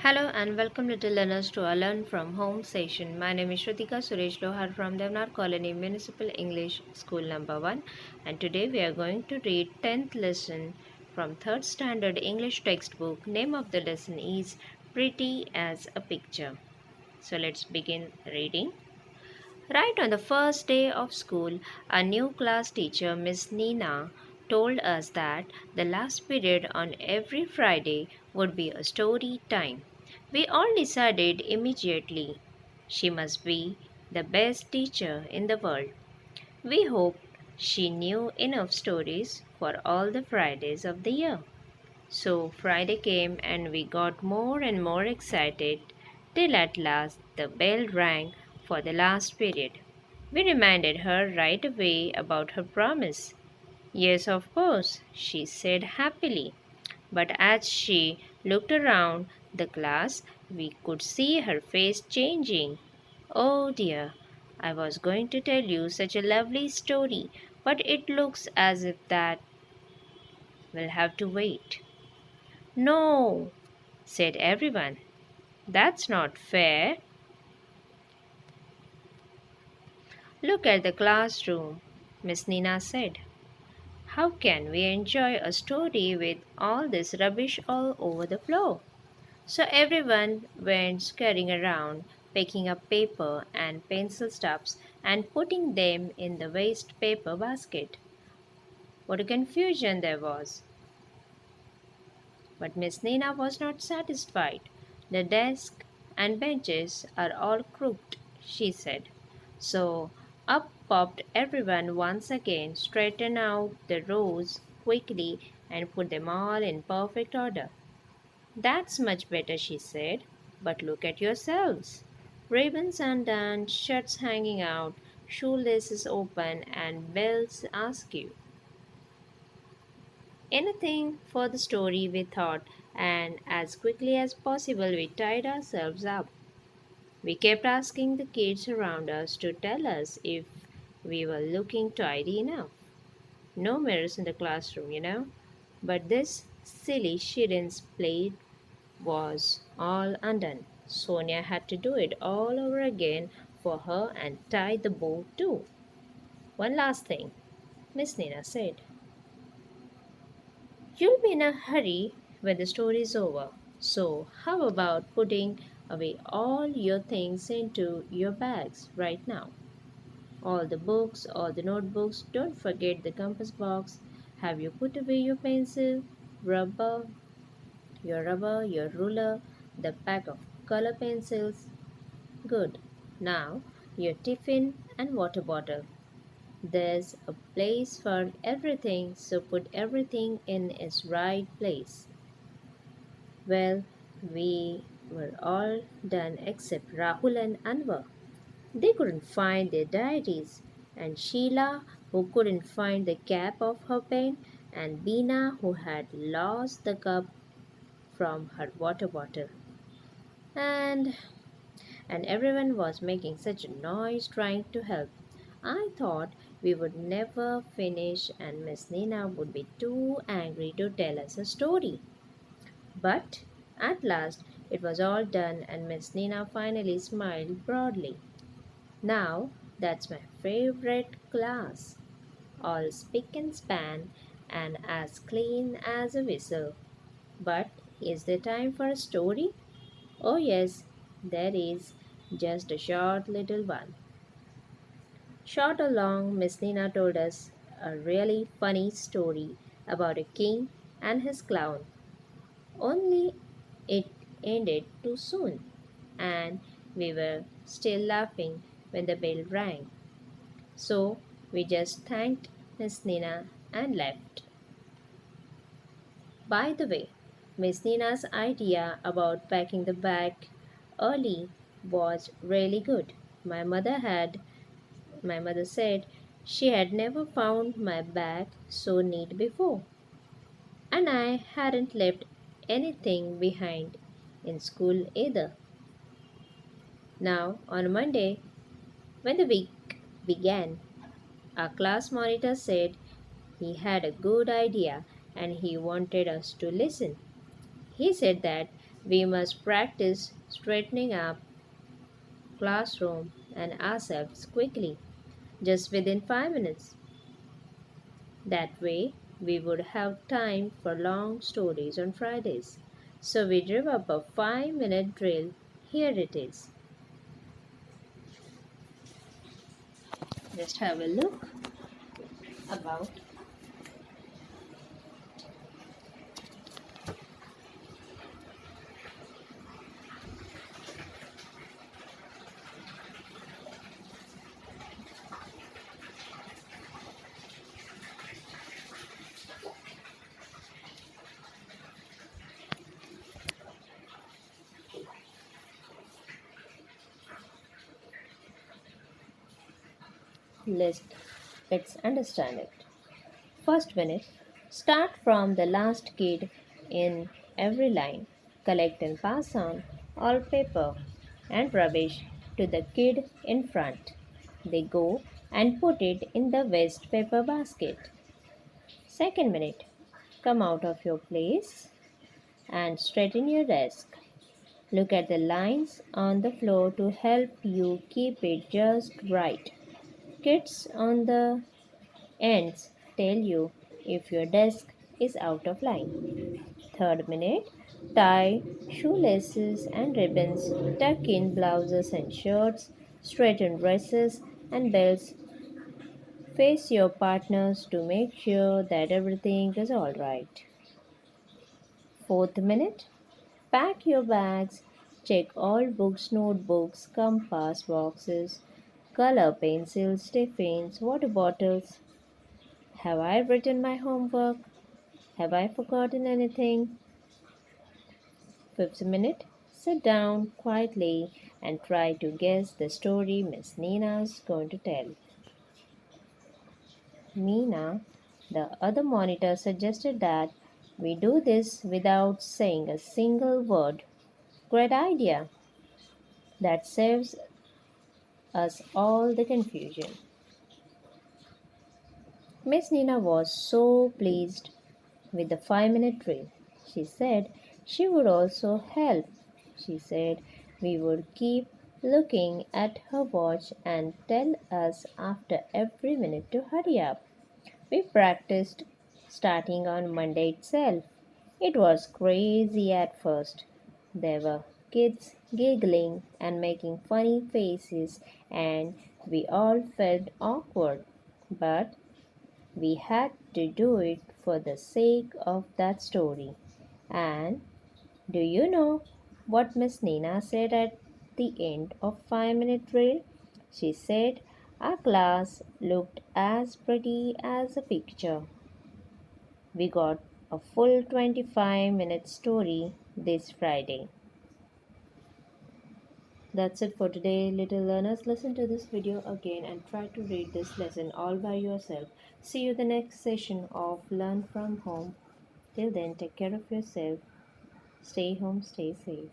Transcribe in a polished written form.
Hello and welcome little learners to our Learn from Home session. My name is Shrutika Suresh Lohar from Devnar Colony Municipal English School number 1, and today we are going to read 10th lesson from 3rd standard English textbook. Name of the lesson is Pretty as a Picture. So let's begin reading. Right on the first day of school, our new class teacher, Miss Nina, told us that the last period on every Friday would be a story time. We all decided immediately she must be the best teacher in the world. We hoped she knew enough stories for all the Fridays of the year. So Friday came and we got more and more excited till at last the bell rang for the last period. We reminded her right away about her promise. Yes, of course, she said happily. But as she looked around the class, we could see her face changing. Oh dear, I was going to tell you such a lovely story, but it looks as if that will have to wait. No, said everyone. That's not fair. Look at the classroom, Miss Nina said. How can we enjoy a story with all this rubbish all over the floor? So everyone went scurrying around, picking up paper and pencil stubs and putting them in the waste paper basket. What a confusion there was! But Miss Nina was not satisfied. The desk and benches are all crooked, she said. So up popped everyone once again, straightened out the rows quickly, and put them all in perfect order. That's much better, she said. But look at yourselves. Ribbons undone, shirts hanging out, shoelaces open, and bells askew. Anything for the story, we thought, and as quickly as possible we tied ourselves up. We kept asking the kids around us to tell us if we were looking tidy enough. No mirrors in the classroom, But this silly children's play was all undone. Sonia had to do it all over again for her and tie the bow too. One last thing, Miss Nina said. You'll be in a hurry when the story is over. So, how about putting away all your things into your bags right now? All the books, all the notebooks, don't forget the compass box. Have you put away your pencil, rubber, your ruler, the pack of color pencils? Good. Now, your tiffin and water bottle. There's a place for everything, so put everything in its right place. Well, we were all done except Rahul and Anwar. They couldn't find their diaries, and Sheila, who couldn't find the cap of her pen, and Bina, who had lost the cup from her water bottle. And and everyone was making such a noise trying to help. I thought we would never finish and Miss Nina would be too angry to tell us a story. But at last it was all done and Miss Nina finally smiled broadly. Now that's my favorite class. All spick and span and as clean as a whistle. But is there time for a story? Oh, yes, there is just a short little one. Short or long, Miss Nina told us a really funny story about a king and his clown. Only it ended too soon, and we were still laughing when the bell rang. So we just thanked Miss Nina and left. By the way, Miss Nina's idea about packing the bag early was really good. My mother said she had never found my bag so neat before, and I hadn't left anything behind in school either. Now, on Monday, when the week began, our class monitor said he had a good idea and he wanted us to listen. He said that We must practice straightening up classroom and ourselves quickly, just within 5 minutes. That way, we would have time for long stories on Fridays. So we drew up a 5 minute drill. Here it is. Just have a look about. List. Let's understand it. First minute. Start from the last kid in every line. Collect and pass on all paper and rubbish to the kid in front. They go and put it in the waste paper basket. Second minute. Come out of your place and straighten your desk. Look at the lines on the floor to help you keep it just right. Kids on the ends tell you if your desk is out of line. Third minute, tie shoelaces and ribbons, tuck in blouses and shirts, straighten dresses and belts. Face your partners to make sure that everything is all right. Fourth minute, pack your bags, check all books, notebooks, compass boxes, color pencils, tiffins, water bottles. Have I written my homework? Have I forgotten anything? Fifth minute, sit down quietly and try to guess the story Miss Nina's going to tell. Nina, the other monitor, suggested that we do this without saying a single word. Great idea. That saves us all the confusion. Miss Nina was so pleased with the 5 minute drill. She said she would also help. She said we would keep looking at her watch and tell us after every minute to hurry up. We practiced starting on Monday itself. It was crazy at first. There were kids giggling and making funny faces, and we all felt awkward. But we had to do it for the sake of that story. And do you know what Miss Nina said at the end of 5 minute drill? She said our class looked as pretty as a picture. We got a full 25-minute story this Friday. That's it for today, little learners. Listen to this video again and try to read this lesson all by yourself. See you the next session of Learn from Home. Till then, take care of yourself. Stay home, stay safe.